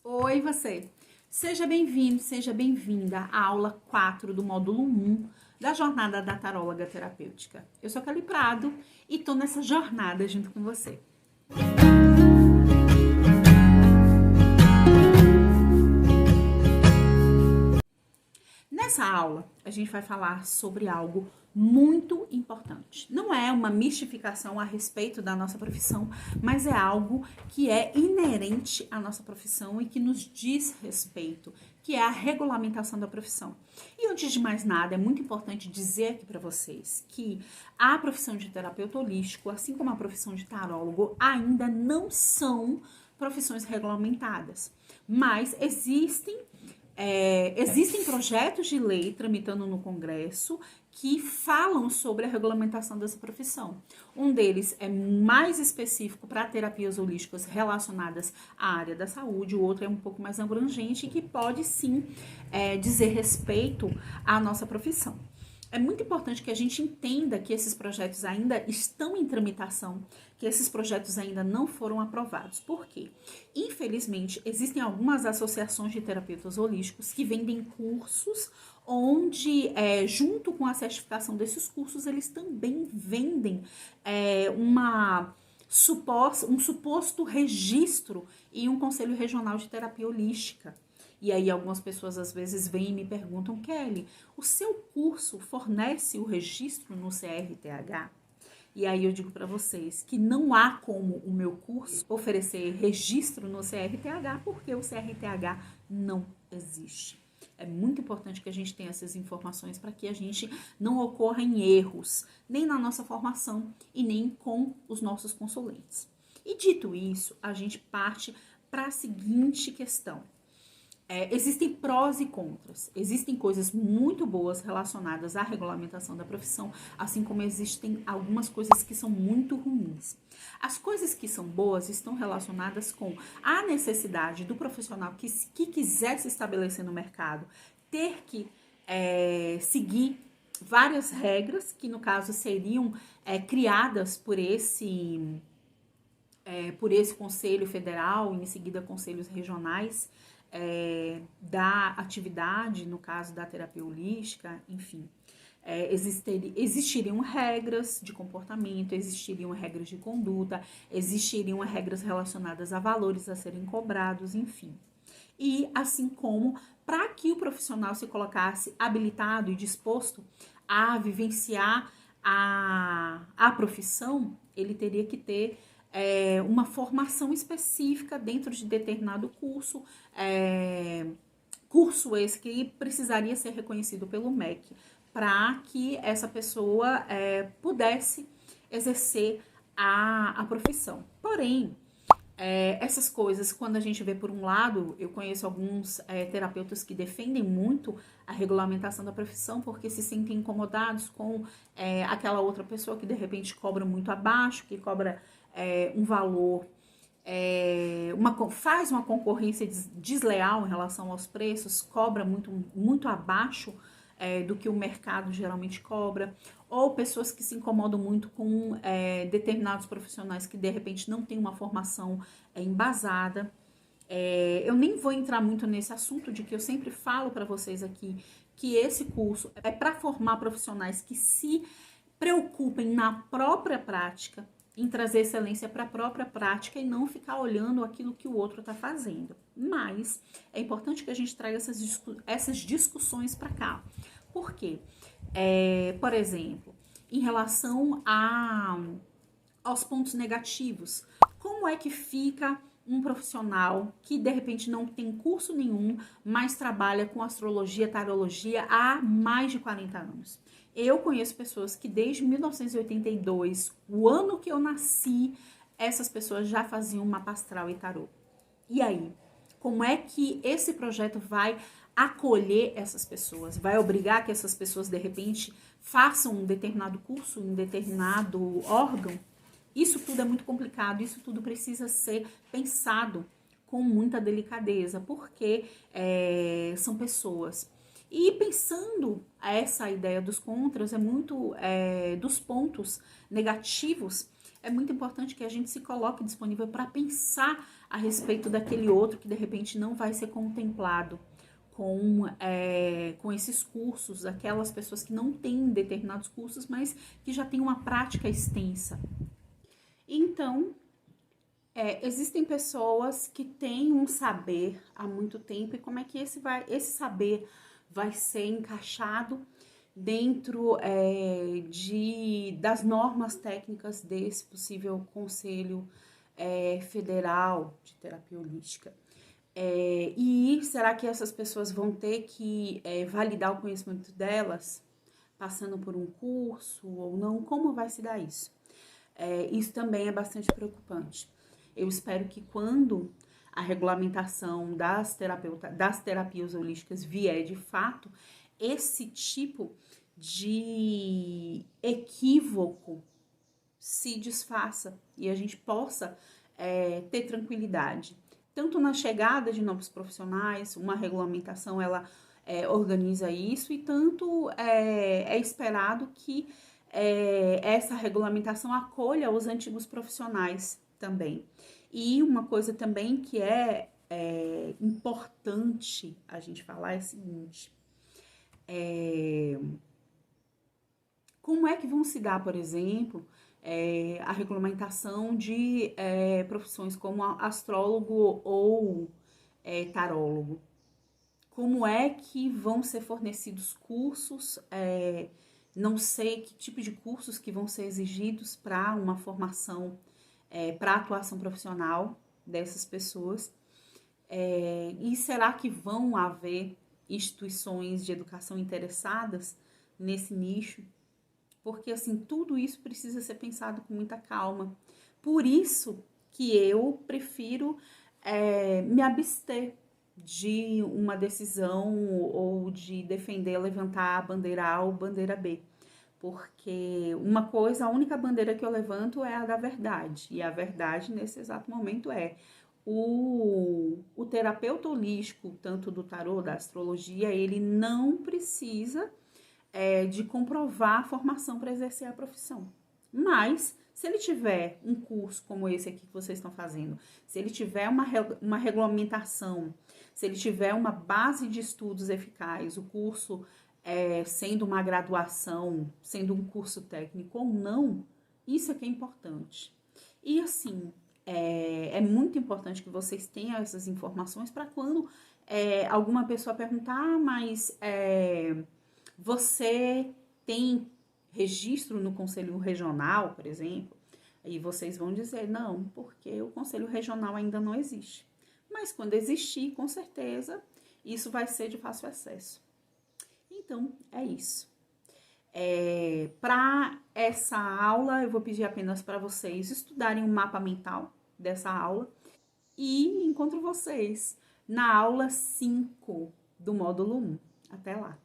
Oi, você! Seja bem-vindo, seja bem-vinda à aula 4 do módulo 1 da jornada da taróloga terapêutica. Eu sou Kelly Prado e tô nessa jornada junto com você. Nessa aula, a gente vai falar sobre algo muito importante. Não é uma mistificação a respeito da nossa profissão, mas é algo que é inerente à nossa profissão e que nos diz respeito, que é a regulamentação da profissão. E antes de mais nada, é muito importante dizer aqui para vocês que a profissão de terapeuta holístico, assim como a profissão de tarólogo, ainda não são profissões regulamentadas, mas existem projetos de lei tramitando no Congresso que falam sobre a regulamentação dessa profissão. Um deles é mais específico para terapias holísticas relacionadas à área da saúde, o outro é um pouco mais abrangente e que pode sim dizer respeito à nossa profissão. É muito importante que a gente entenda que esses projetos ainda estão em tramitação, que esses projetos ainda não foram aprovados. Por quê? Infelizmente, existem algumas associações de terapeutas holísticos que vendem cursos onde, junto com a certificação desses cursos, eles também vendem um suposto registro em um conselho regional de terapia holística. E aí algumas pessoas às vezes vêm e me perguntam, Kelly, o seu curso fornece o registro no CRTH? E aí eu digo para vocês que não há como o meu curso oferecer registro no CRTH, porque o CRTH não existe. É muito importante que a gente tenha essas informações para que a gente não ocorra em erros, nem na nossa formação e nem com os nossos consulentes. E dito isso, a gente parte para a seguinte questão. Existem prós e contras, existem coisas muito boas relacionadas à regulamentação da profissão, assim como existem algumas coisas que são muito ruins. As coisas que são boas estão relacionadas com a necessidade do profissional que quiser se estabelecer no mercado ter que seguir várias regras, que no caso seriam criadas por esse Conselho Federal e em seguida conselhos regionais, da atividade, no caso da terapia holística, enfim. Existiriam regras de comportamento, existiriam regras de conduta, existiriam regras relacionadas a valores a serem cobrados, enfim. E assim como, para que o profissional se colocasse habilitado e disposto a vivenciar a profissão, ele teria que ter uma formação específica dentro de determinado curso, curso esse que precisaria ser reconhecido pelo MEC, para que essa pessoa pudesse exercer a profissão. Porém, essas coisas, quando a gente vê por um lado, eu conheço alguns terapeutas que defendem muito a regulamentação da profissão porque se sentem incomodados com aquela outra pessoa que de repente cobra muito abaixo, que cobra um valor, faz uma concorrência desleal em relação aos preços, cobra muito abaixo do que o mercado geralmente cobra, ou pessoas que se incomodam muito com determinados profissionais que de repente não têm uma formação embasada. Eu nem vou entrar muito nesse assunto de que eu sempre falo para vocês aqui, que esse curso é para formar profissionais que se preocupem na própria prática, em trazer excelência para a própria prática e não ficar olhando aquilo que o outro está fazendo. Mas é importante que a gente traga essas discussões para cá. Por quê? Por exemplo, em relação aos pontos negativos, como é que fica um profissional que de repente não tem curso nenhum, mas trabalha com astrologia, tarologia há mais de 40 anos? Eu conheço pessoas que desde 1982, o ano que eu nasci, essas pessoas já faziam mapa astral e tarô. E aí? Como é que esse projeto vai acolher essas pessoas? Vai obrigar que essas pessoas, de repente, façam um determinado curso em determinado órgão? Isso tudo é muito complicado, isso tudo precisa ser pensado com muita delicadeza, porque são pessoas. E pensando essa ideia dos contras, dos pontos negativos, é muito importante que a gente se coloque disponível para pensar a respeito daquele outro que de repente não vai ser contemplado com esses cursos, aquelas pessoas que não têm determinados cursos, mas que já têm uma prática extensa. Então, existem pessoas que têm um saber há muito tempo, e como é que esse saber vai ser encaixado dentro das normas técnicas desse possível Conselho Federal de Terapia Holística. E será que essas pessoas vão ter que validar o conhecimento delas, passando por um curso ou não? Como vai se dar isso? Isso também é bastante preocupante. Eu espero que quando a regulamentação das terapias holísticas vier de fato, esse tipo de equívoco se desfaça e a gente possa ter tranquilidade. Tanto na chegada de novos profissionais, uma regulamentação ela organiza isso, e tanto é esperado que essa regulamentação acolha os antigos profissionais também. E uma coisa também que é importante a gente falar é o seguinte: como é que vão se dar, por exemplo, a regulamentação de profissões como astrólogo ou tarólogo? Como é que vão ser fornecidos cursos? Não sei que tipo de cursos que vão ser exigidos para uma formação, para a atuação profissional dessas pessoas. E será que vão haver instituições de educação interessadas nesse nicho? Porque, assim, tudo isso precisa ser pensado com muita calma. Por isso que eu prefiro me abster de uma decisão ou de defender, levantar a bandeira A ou bandeira B. Porque a única bandeira que eu levanto é a da verdade. E a verdade, nesse exato momento, o terapeuta holístico, tanto do tarô, da astrologia, ele não precisa de comprovar a formação para exercer a profissão. Mas, se ele tiver um curso como esse aqui que vocês estão fazendo, se ele tiver uma regulamentação, se ele tiver uma base de estudos eficaz, o curso sendo uma graduação, sendo um curso técnico ou não, isso é que é importante. E assim, é muito importante que vocês tenham essas informações para quando alguma pessoa perguntar, mas você tem registro no Conselho Regional, por exemplo? E vocês vão dizer, não, porque o Conselho Regional ainda não existe. Mas quando existir, com certeza, isso vai ser de fácil acesso. Então, é isso. Para essa aula, eu vou pedir apenas para vocês estudarem o mapa mental dessa aula e encontro vocês na aula 5 do módulo 1. Até lá!